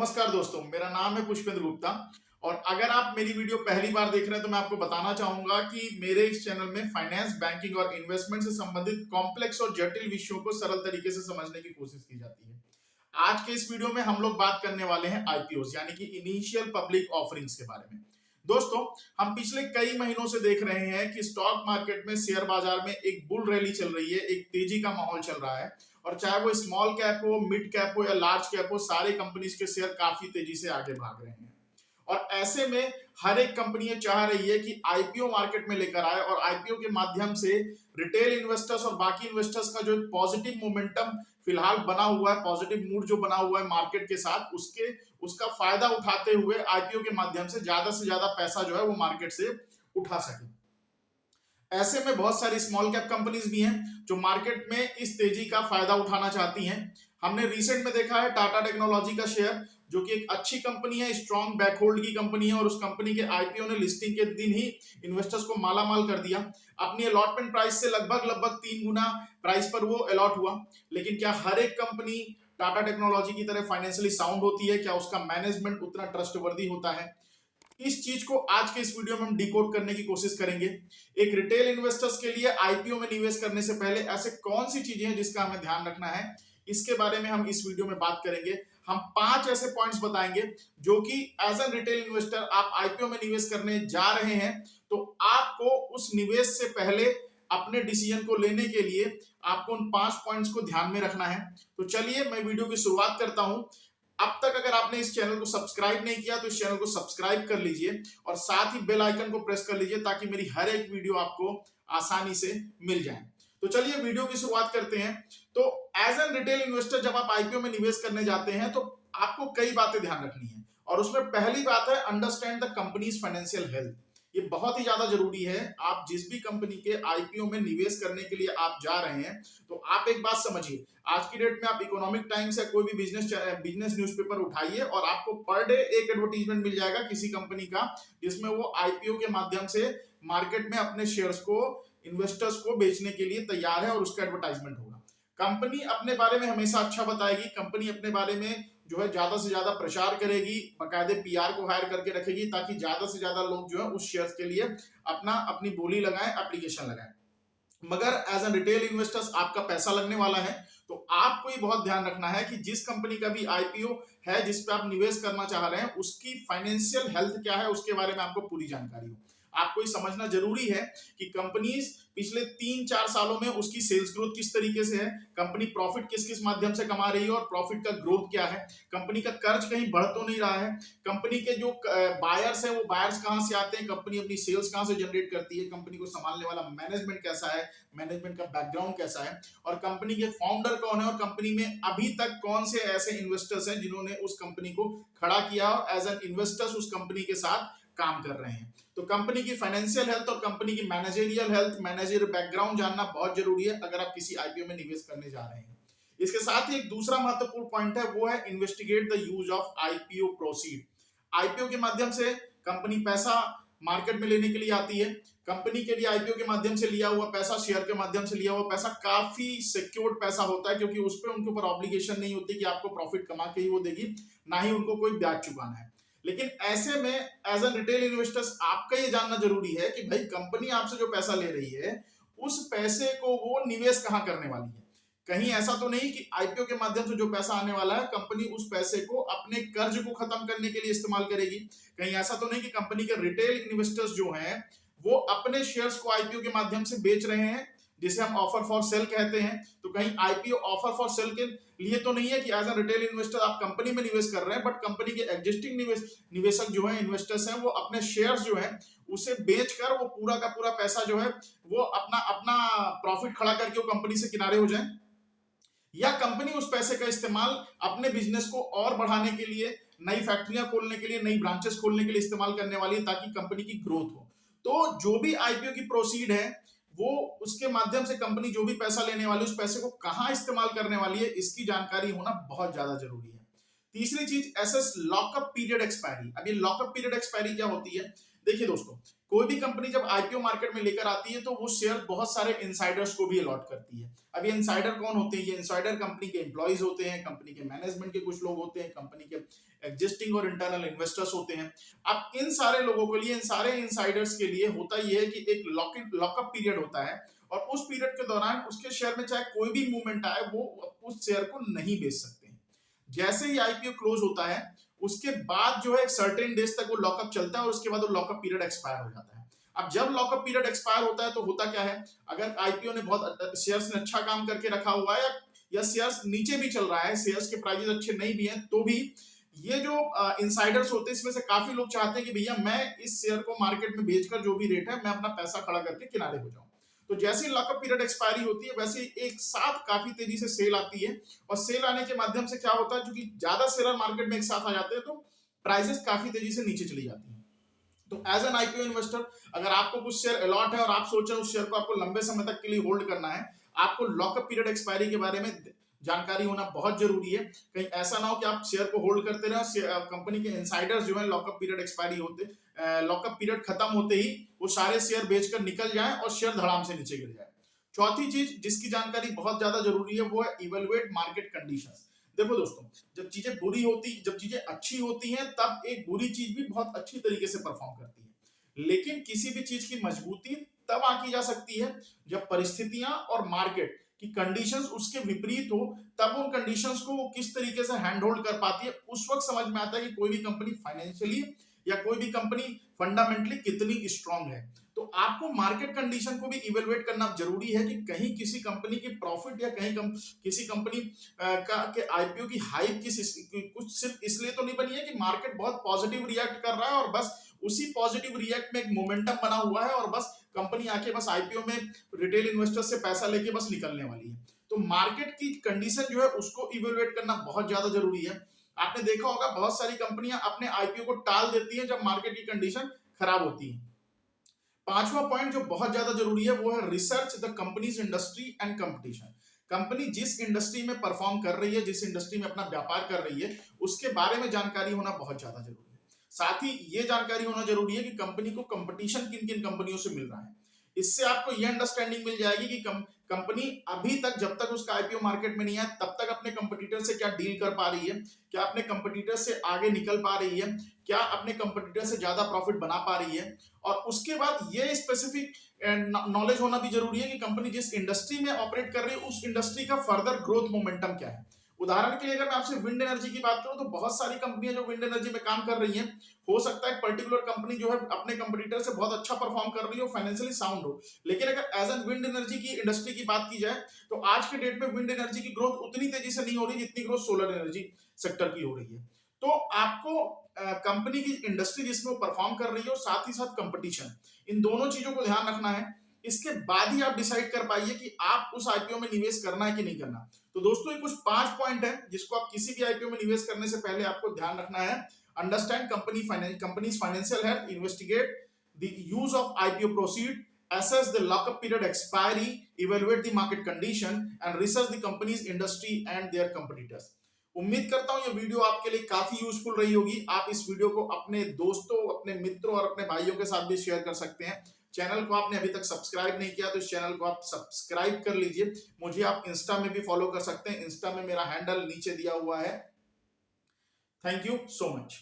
नमस्कार दोस्तों, मेरा नाम है पुष्पेंद्र गुप्ता। और अगर आप मेरी वीडियो पहली बार देख रहे हैं तो मैं आपको बताना चाहूंगा कि मेरे इस चैनल में फाइनेंस, बैंकिंग और इन्वेस्टमेंट से संबंधित कॉम्प्लेक्स और जटिल विषयों को सरल तरीके से समझने की कोशिश की जाती है। आज के इस वीडियो में हम लोग बात करने वाले हैं आईपीओ यानी कि इनिशियल पब्लिक ऑफरिंग्स के बारे में। दोस्तों, हम पिछले कई महीनों से देख रहे हैं कि स्टॉक मार्केट में, शेयर बाजार में एक बुल रैली चल रही है, एक तेजी का माहौल चल रहा है। और चाहे वो स्मॉल कैप हो, मिड कैप हो या लार्ज कैप हो, सारे कंपनीज के शेयर काफी तेजी से आगे भाग रहे हैं। और ऐसे में हर एक कंपनी ये चाह रही है कि आईपीओ मार्केट में लेकर आए और आईपीओ के माध्यम से रिटेल इन्वेस्टर्स और बाकी इन्वेस्टर्स का जो पॉजिटिव मोमेंटम फिलहाल बना हुआ है, पॉजिटिव मूड जो बना हुआ है मार्केट के साथ, उसका फायदा उठाते हुए आईपीओ के माध्यम से ज्यादा पैसा जो है वो मार्केट से उठा सके। ऐसे में बहुत सारी स्मॉल कैप कंपनीज भी हैं जो मार्केट में इस तेजी का फायदा उठाना चाहती हैं। हमने रिसेंट में देखा है टाटा टेक्नोलॉजी का शेयर, जो कि एक अच्छी कंपनी है, स्ट्रॉन्ग बैकहोल्ड की कंपनी है, और उस कंपनी के आईपीओ ने लिस्टिंग के दिन ही इन्वेस्टर्स को मालामाल कर दिया। अपनी अलॉटमेंट प्राइस से लगभग 3 गुना प्राइस पर वो अलॉट हुआ। लेकिन क्या हर एक कंपनी टाटा टेक्नोलॉजी की तरह फाइनेंशियली साउंड होती है? क्या उसका मैनेजमेंट उतना ट्रस्टवर्दी होता है? इस चीज को आज के इस वीडियो में हम डिकोड करने की कोशिश करेंगे। एक रिटेल इन्वेस्टर्स के लिए आईपीओ में निवेश करने से पहले ऐसे कौन सी चीजें हैं जिसका हमें ध्यान रखना है, इसके बारे में हम इस वीडियो में बात करेंगे। हम 5 ऐसे पॉइंट्स बताएंगे जो कि एज एन रिटेल इन्वेस्टर आप आईपीओ में निवेश करने जा रहे हैं तो आपको उस निवेश से पहले अपने डिसीजन को लेने के लिए आपको उन 5 पॉइंट्स को ध्यान में रखना है। तो चलिए मैं वीडियो की शुरुआत करता हूं। अब तक अगर आपने इस चैनल को सब्सक्राइब नहीं किया तो इस चैनल को सब्सक्राइब कर लीजिए और साथ ही बेल आइकन को प्रेस कर लीजिए ताकि मेरी हर एक वीडियो आपको आसानी से मिल जाए। तो चलिए वीडियो की शुरुआत करते हैं। तो एज एन रिटेल इन्वेस्टर जब आप आईपीओ में निवेश करने जाते हैं तो आपको कई बातें ध्यान रखनी है, और उसमें पहली बात है understand the companies financial health. ये बहुत ही ज्यादा जरूरी है। आप जिस भी कंपनी के आईपीओ में निवेश करने के लिए आप जा रहे हैं तो आप एक बात समझिए, आज की डेट में आप इकोनॉमिक टाइम्स या कोई भी बिजनेस न्यूज़पेपर उठाइए और आपको पर डे एक एडवर्टीजमेंट मिल जाएगा किसी कंपनी का, जिसमें वो आईपीओ के माध्यम से मार्केट में अपने शेयर्स को इन्वेस्टर्स को बेचने के लिए तैयार है और उसका एडवर्टाइजमेंट होगा। कंपनी अपने बारे में हमेशा अच्छा बताएगी, कंपनी अपने बारे में जो है ज्यादा से ज्यादा प्रचार करेगी, बाकायदे पीआर को हायर करके रखेगी ताकि ज्यादा से ज्यादा लोग जो है उस शेयर्स के लिए अपनी बोली लगाएं, एप्लीकेशन लगाएं। मगर एज एन रिटेल इन्वेस्टर्स आपका पैसा लगने वाला है, तो आपको ये बहुत ध्यान रखना है कि जिस कंपनी का भी आईपीओ है जिस पे आप निवेश करना चाह रहे हैं उसकी फाइनेंशियल हेल्थ क्या है, उसके बारे में आपको पूरी जानकारी हो। आपको ये समझना जरूरी है कि कंपनीज पिछले 3-4 सालों में उसकी सेल्स ग्रोथ किस तरीके से है, कंपनी प्रॉफिट किस किस माध्यम से कमा रही है और प्रॉफिट का ग्रोथ क्या है, कंपनी का कर्ज कहीं बढ़ तो नहीं रहा है, कंपनी के जो बायर्स हैं वो बायर्स कहां से आते हैं, कंपनी अपनी सेल्स कहां से जनरेट करती है, कंपनी को संभालने वाला मैनेजमेंट कैसा है, मैनेजमेंट का बैकग्राउंड कैसा है, और कंपनी के फाउंडर कौन है, और कंपनी में अभी तक कौन से ऐसे इन्वेस्टर्स हैं जिन्होंने उस कंपनी को खड़ा किया और एज एन इन्वेस्टर्स उस कंपनी के साथ काम कर रहे हैं। तो कंपनी की फाइनेंशियल हेल्थ और कंपनी की मैनेजरियल हेल्थ, मैनेजर बैकग्राउंड जानना बहुत जरूरी है अगर आप किसी आईपीओ में निवेश करने जा रहे हैं। इसके साथ ही एक दूसरा महत्वपूर्ण पॉइंट है, वो है investigate the use of IPO proceed. IPO के माध्यम से कंपनी पैसा मार्केट में लेने के लिए आती है। कंपनी के लिए आईपीओ के माध्यम से लिया हुआ पैसा, शेयर के माध्यम से लिया हुआ पैसा काफी सिक्योर्ड पैसा होता है, क्योंकि उस पर उनके ऊपर ऑब्लिगेशन नहीं होती कि आपको प्रॉफिट कमा के ही वो देगी, ना ही उनको कोई ब्याज चुकाना है। लेकिन ऐसे में एज एन रिटेल इन्वेस्टर्स आपका ये जानना जरूरी है कि भाई कंपनी आपसे जो पैसा ले रही है उस पैसे को वो निवेश कहां करने वाली है। कहीं ऐसा तो नहीं कि आईपीओ के माध्यम से जो पैसा आने वाला है कंपनी उस पैसे को अपने कर्ज को खत्म करने के लिए इस्तेमाल करेगी। कहीं ऐसा तो नहीं कि कंपनी के रिटेल इन्वेस्टर्स जो हैं वो अपने शेयर्स को आईपीओ के माध्यम से बेच रहे हैं, जिसे हम ऑफर फॉर सेल कहते हैं। तो कहीं आईपीओ ऑफर फॉर सेल के लिए तो नहीं है कि एज ए रिटेल इन्वेस्टर आप कंपनी में निवेश कर रहे हैं, बट कंपनी के एग्जिस्टिंग निवेशक जो है, इन्वेस्टर्स हैं, वो अपने शेयर्स जो है उसे बेचकर वो पूरा का पूरा पैसा जो है वो अपना अपना प्रॉफिट खड़ा करके वो कंपनी से किनारे हो जाए, या कंपनी उस पैसे का इस्तेमाल अपने बिजनेस को और बढ़ाने के लिए, नई फैक्ट्रियां खोलने के लिए, नई ब्रांचेस खोलने के लिए इस्तेमाल करने वाली है ताकि कंपनी की ग्रोथ हो। तो जो भी आईपीओ की प्रोसीड है वो उसके माध्यम से कंपनी जो भी पैसा लेने वाली है उस पैसे को कहां इस्तेमाल करने वाली है, इसकी जानकारी होना बहुत ज्यादा जरूरी है। तीसरी चीज, एसएस लॉकअप पीरियड एक्सपायरी। अब ये लॉकअप पीरियड एक्सपायरी क्या होती है? देखिए दोस्तों, कोई भी कंपनी जब आईपीओ मार्केट में लेकर आती है तो वो शेयर बहुत सारे इनसाइडर्स को भी अलॉट करती है। अब ये इनसाइडर कौन होते हैं? ये इनसाइडर कंपनी के एम्प्लॉइज होते हैं, कंपनी के मैनेजमेंट के कुछ लोग होते हैं, कंपनी के एग्जिस्टिंग और इंटरनल इन्वेस्टर्स होते हैं। अब इन सारे लोगों के लिए, इन सारे इनसाइडर्स के लिए होता ये है कि एक लॉकअप पीरियड होता है और उस पीरियड के दौरान उसके शेयर में चाहे कोई भी मूवमेंट आए वो उस शेयर को नहीं बेच सकते हैं। जैसे ही आईपीओ क्लोज होता है उसके बाद जो है एक सर्टेन डेज तक वो लॉकअप चलता है और उसके बाद वो लॉकअप पीरियड एक्सपायर हो जाता है। अब जब लॉकअप पीरियड एक्सपायर होता है तो होता क्या है, अगर आईपीओ ने बहुत शेयर्स ने अच्छा काम करके रखा हुआ है या शेयर्स नीचे भी चल रहा है, शेयर्स के प्राइसेस अच्छे नहीं भी हैं, तो भी ये जो इनसाइडर्स होते हैं इसमें से काफी लोग चाहते हैं कि भैया मैं इस शेयर को मार्केट में बेचकर जो भी रेट है मैं अपना पैसा खड़ा करके किनारे हो जाऊं। तो जैसे ही लॉकअप पीरियड एक्सपायरी होती है वैसे एक साथ काफी तेजी से सेल आती है और सेल आने के माध्यम से क्या होता है, क्योंकि ज्यादा शेयर मार्केट में एक साथ आ जाते हैं तो प्राइसेस काफी तेजी से नीचे चली जाती है। तो एज एन आईपीओ इन्वेस्टर अगर आपको कुछ शेयर अलॉट है और आप सोच रहे हैं उस शेयर को आपको लंबे समय तक के लिए होल्ड करना है, आपको लॉकअप पीरियड एक्सपायरी के बारे में जानकारी होना बहुत जरूरी है। कहीं ऐसा ना हो कि आप शेयर को होल्ड करते रहे, कंपनी के इनसाइडर्स जो है लॉकअप पीरियड एक्सपायरी होते, लॉकअप पीरियड खत्म होते ही वो सारे शेयर बेचकर निकल जाएं और शेयर धड़ाम से नीचे गिर जाए। चौथी चीज जिसकी जानकारी बहुत ज्यादा जरूरी है वो है इवेलुएट मार्केट कंडीशंस। देखो दोस्तों, जब चीजें बुरी होती, जब चीजें अच्छी होती हैं तब एक बुरी चीज भी बहुत अच्छी तरीके से परफॉर्म करती है, लेकिन किसी भी चीज की मजबूती तब आकी जा सकती है जब परिस्थितियां और मार्केट की कंडीशंस उसके विपरीत हो। तब उन कंडीशंस को वो किस तरीके से हैंड होल्ड कर पाती है, उस वक्त समझ में आता है कि कोई भी कंपनी फाइनेंशियली या कोई भी कंपनी फंडामेंटली कितनी स्ट्रांग है। तो आपको मार्केट कंडीशन को भी इवेलुएट करना जरूरी है कि कहीं किसी कंपनी की प्रॉफिट या किसी कंपनी के आईपीओ की हाइप कुछ सिर्फ इसलिए तो नहीं बनी है कि मार्केट बहुत पॉजिटिव रिएक्ट कर रहा है और बस उसी पॉजिटिव रिएक्ट में एक मोमेंटम बना हुआ है और बस कंपनी आके बस आईपीओ में रिटेल इन्वेस्टर से पैसा लेके बस निकलने वाली है। तो मार्केट की कंडीशन जो है उसको इवेलुएट करना बहुत ज्यादा जरूरी है। आपने देखा होगा बहुत सारी कंपनियां अपने आईपीओ को टाल देती हैं जब मार्केट की कंडीशन खराब होती है। पांचवा पॉइंट जो बहुत ज्यादा जरूरी है वो है research the companies industry and competition. Company जिस इंडस्ट्री में परफॉर्म कर रही है, जिस इंडस्ट्री में अपना व्यापार कर रही है, उसके बारे में जानकारी होना बहुत ज्यादा जरूरी है। साथ ही ये जानकारी होना जरूरी है कि कंपनी को कंपटीशन किन किन कंपनियों से मिल रहा है। इससे आपको ये अंडरस्टैंडिंग मिल जाएगी कि कंपनी अभी तक जब तक उसका आईपीओ मार्केट में नहीं आया तब तक अपने कंपटीटर से क्या डील कर पा रही है, क्या अपने कंपटीटर से आगे निकल पा रही है, क्या अपने कंपटीटर से ज्यादा प्रॉफिट बना पा रही है। और उसके बाद ये स्पेसिफिक नॉलेज होना भी जरूरी है कि कंपनी जिस इंडस्ट्री में ऑपरेट कर रही है उस इंडस्ट्री का फर्दर ग्रोथ मोमेंटम क्या है। उदाहरण के लिए अगर मैं आपसे विंड एनर्जी की बात करूं तो बहुत सारी कंपनियां जो विंड एनर्जी में काम कर रही हैं, हो सकता है पर्टिकुलर कंपनी जो है अपने कंपटीटर से बहुत अच्छा परफॉर्म कर रही हो, फाइनेंशियली साउंड हो, लेकिन अगर एज एन विंड एनर्जी की इंडस्ट्री की बात की जाए तो आज के डेट में विंड एनर्जी की ग्रोथ उतनी तेजी से नहीं हो रही जितनी ग्रोथ सोलर एनर्जी सेक्टर की हो रही है। तो आपको कंपनी की इंडस्ट्री जिसमें वो परफॉर्म कर रही है और साथ ही साथ कंपटीशन, इन दोनों चीजों को ध्यान रखना है। इसके बाद ही आप डिसाइड कर पाइए कि आप उस आईपीओ में निवेश करना है कि नहीं करना। तो दोस्तों ये कुछ 5 पॉइंट है जिसको आप किसी भी आईपीओ में निवेश करने से पहले आपको ध्यान रखना है। Understand companies financial health, investigate the use of IPO proceed, assess the lockup period expiry, evaluate the market condition and research the company's industry and their competitors। उम्मीद करता हूं ये वीडियो आपके लिए काफी यूजफुल रही होगी। आप इस वीडियो को अपने दोस्तों, अपने मित्रों और अपने भाइयों के साथ भी शेयर कर सकते हैं। चैनल को आपने अभी तक सब्सक्राइब नहीं किया तो इस चैनल को आप सब्सक्राइब कर लीजिए। मुझे आप इंस्टा में भी फॉलो कर सकते हैं, इंस्टा में मेरा हैंडल नीचे दिया हुआ है। Thank you so much.